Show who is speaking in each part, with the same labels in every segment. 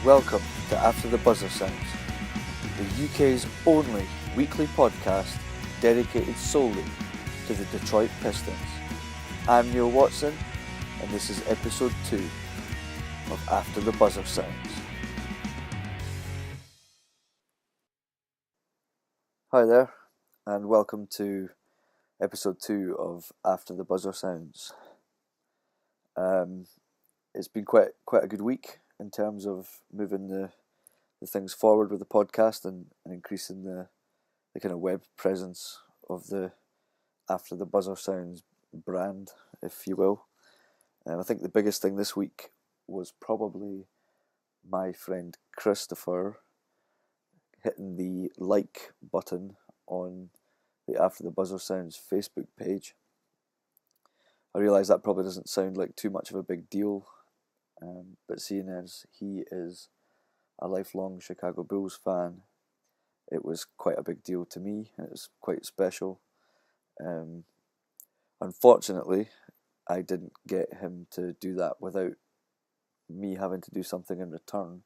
Speaker 1: Welcome to After the Buzzer Sounds, the UK's only weekly podcast dedicated solely to the Detroit Pistons. I'm Neil Watson, and this is episode 2 of After the Buzzer Sounds. Hi there, and welcome to episode 2 of After the Buzzer Sounds. It's been quite a good week in terms of moving the things forward with the podcast and increasing the kind of web presence of the After the Buzzer Sounds brand, if you will. I think the biggest thing this week was probably my friend Christopher hitting the like button on the After the Buzzer Sounds Facebook page. I realise that probably doesn't sound like too much of a big deal, but seeing as he is a lifelong Chicago Bulls fan, it was quite a big deal to me, and it was quite special. Unfortunately, I didn't get him to do that without me having to do something in return,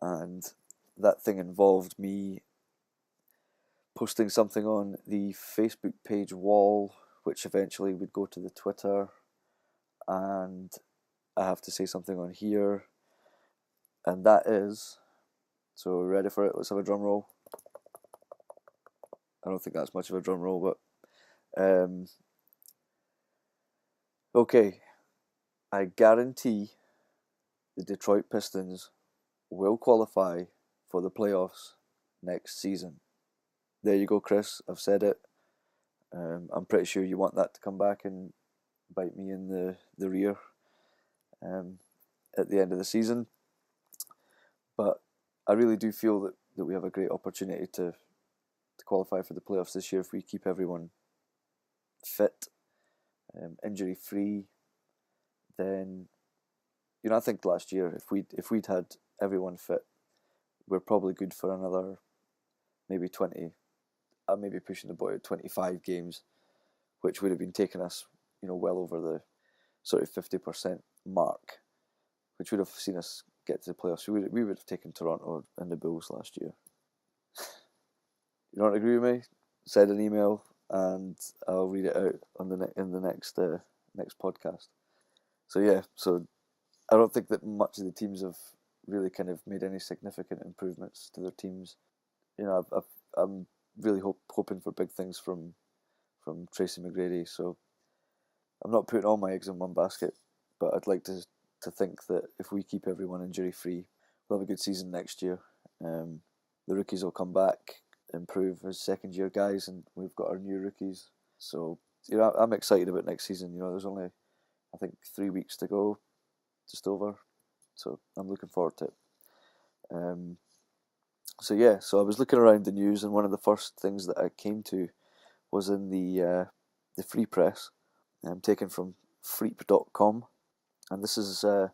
Speaker 1: and that thing involved me posting something on the Facebook page wall, which eventually would go to the Twitter, and I have to say something on here, and that is, so ready for it? Let's have a drum roll. I don't think that's much of a drum roll, but okay, I guarantee the Detroit Pistons will qualify for the playoffs next season. There you go, Chris, I've said it. I'm pretty sure you want that to come back and bite me in the rear at the end of the season. But I really do feel that we have a great opportunity to qualify for the playoffs this year if we keep everyone fit, injury free. Then, I think last year if we'd had everyone fit, we're probably good for another maybe 20. I'm maybe pushing the boy at 25 games, which would have been taking us, well over the sort of 50% mark, which would have seen us get to the playoffs. We would have taken Toronto and the Bulls last year. You don't agree with me? Send an email and I'll read it out on in the next podcast. So I don't think that much of the teams have really kind of made any significant improvements to their teams. I'm really hoping for big things from Tracy McGrady. So I'm not putting all my eggs in one basket, but I'd like to think that if we keep everyone injury free, we'll have a good season next year. The rookies will come back, improve as second year guys, and we've got our new rookies. So I'm excited about next season. There's only, I think, 3 weeks to go, just over. So I'm looking forward to it. So I was looking around the news, and one of the first things that I came to was in the Free Press, taken from freep.com, and this is an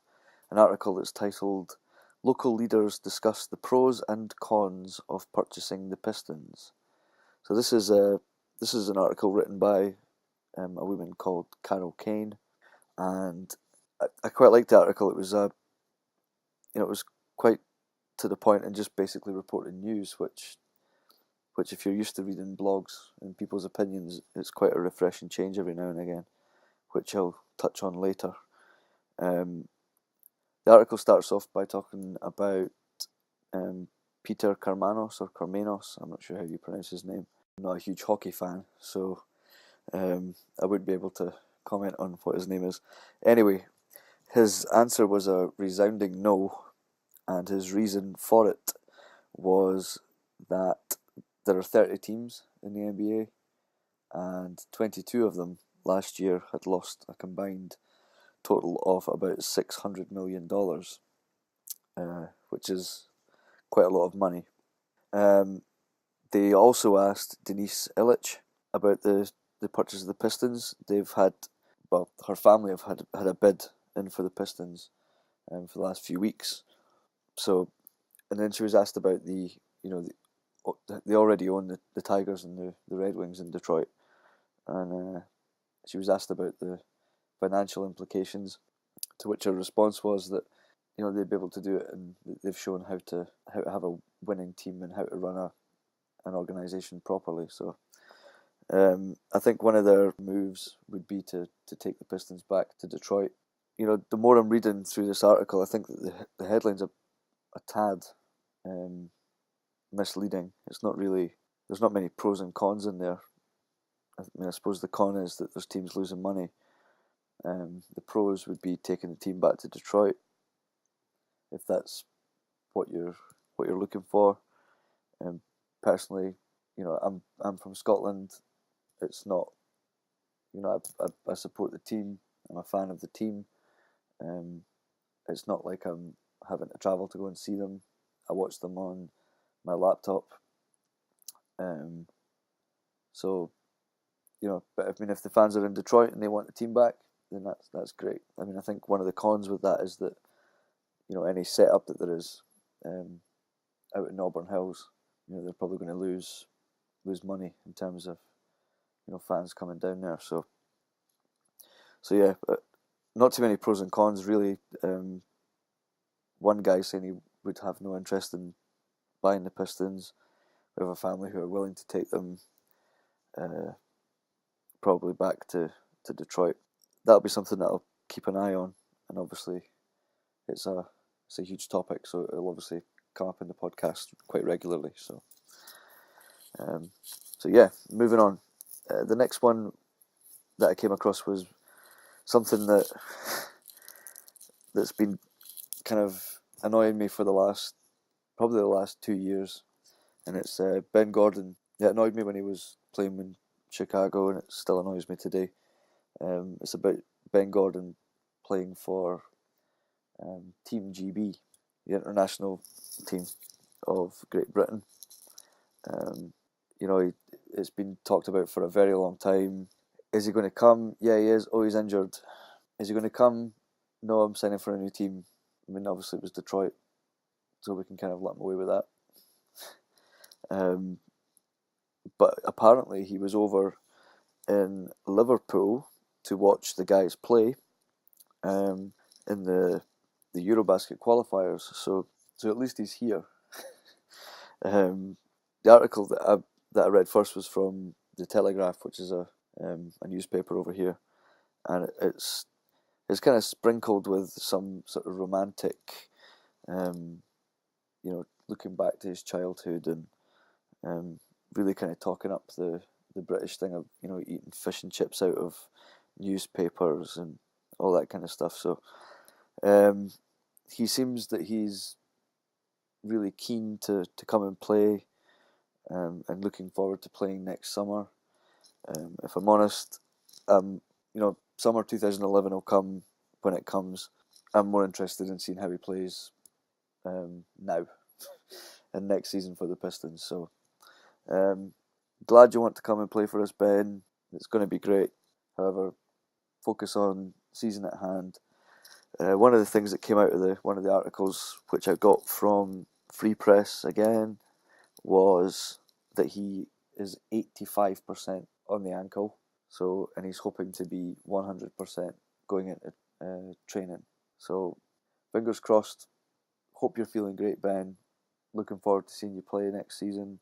Speaker 1: article that's titled "Local Leaders Discuss the Pros and Cons of Purchasing the Pistons." So this is an article written by a woman called Carol Kane, and I quite liked the article. It was it was quite to the point and just basically reporting news, which if you're used to reading blogs and people's opinions, it's quite a refreshing change every now and again, which I'll touch on later. The article starts off by talking about Peter Karmanos, I'm not sure how you pronounce his name. I'm not a huge hockey fan, so I wouldn't be able to comment on what his name is. Anyway, his answer was a resounding no, and his reason for it was that there are 30 teams in the NBA, and 22 of them last year had lost a combined total of about $600 million, which is quite a lot of money. They also asked Denise Illich about the purchase of the Pistons. Her family have had a bid in for the Pistons for the last few weeks. So, and then she was asked about they already own the Tigers and the Red Wings in Detroit, and she was asked about the financial implications, to which her response was that they'd be able to do it, and they've shown how to have a winning team and how to run an organisation properly. So I think one of their moves would be to take the Pistons back to Detroit. The more I'm reading through this article, I think that the headline's a tad misleading. It's not really. There's not many pros and cons in there. I suppose the con is that there's teams losing money. The pros would be taking the team back to Detroit, if that's what you're looking for. Personally, I'm from Scotland. It's not, I support the team. I'm a fan of the team. It's not like I'm having to travel to go and see them. I watch them on my laptop. So, but if the fans are in Detroit and they want the team back, then that's great. I think one of the cons with that is that, any setup that there is out in Auburn Hills, they're probably going to lose money in terms of, fans coming down there. So yeah, not too many pros and cons really. One guy saying he would have no interest in buying the Pistons. We have a family who are willing to take them probably back to Detroit. That'll be something that I'll keep an eye on, and obviously it's a huge topic, so it'll obviously come up in the podcast quite regularly. So yeah, moving on. The next one that I came across was something that's been kind of annoying me for probably the last 2 years, and it's Ben Gordon. It annoyed me when he was playing in Chicago, and it still annoys me today. It's about Ben Gordon playing for Team GB, the international team of Great Britain. It's been talked about for a very long time. Is he going to come? Yeah, he is. Oh, he's injured. Is he going to come? No, I'm signing for a new team. Obviously it was Detroit, so we can kind of let him away with that. But apparently he was over in Liverpool to watch the guys play in the Eurobasket qualifiers. So at least he's here. The article that I read first was from The Telegraph, which is a newspaper over here, and it's kind of sprinkled with some sort of romantic, looking back to his childhood and really kind of talking up the British thing of eating fish and chips out of newspapers and all that kind of stuff. So he seems that he's really keen to come and play, and looking forward to playing next summer. If I'm honest, summer 2011 will come when it comes. I'm more interested in seeing how he plays now and next season for the Pistons. So glad you want to come and play for us, Ben. It's going to be great. However, focus on season at hand. One of the things that came out of one of the articles, which I got from Free Press again, was that he is 85% on the ankle. So, and he's hoping to be 100% going into training. So, fingers crossed. Hope you're feeling great, Ben. Looking forward to seeing you play next season.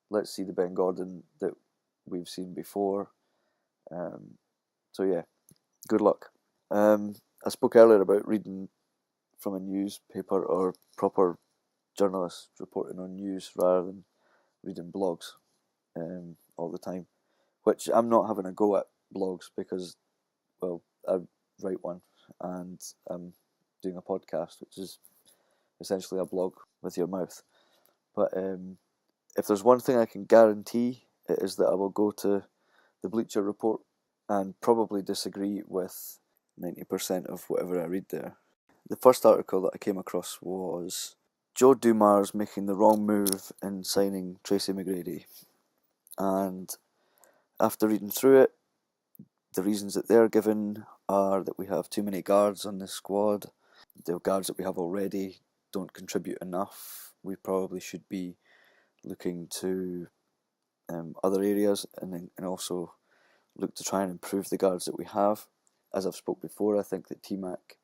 Speaker 1: Let's see the Ben Gordon that we've seen before. So yeah, good luck. I spoke earlier about reading from a newspaper or proper journalists reporting on news rather than reading blogs all the time, which I'm not having a go at blogs because, well, I write one and I'm doing a podcast, which is essentially a blog with your mouth. But if there's one thing I can guarantee, it is that I will go to the Bleacher Report and probably disagree with 90% of whatever I read there. The first article that I came across was Joe Dumars making the wrong move in signing Tracy McGrady. And after reading through it, the reasons that they're given are that we have too many guards on this squad. The guards that we have already don't contribute enough. We probably should be looking to other areas and also look to try and improve the guards that we have. As I've spoke before, I think that T-Mac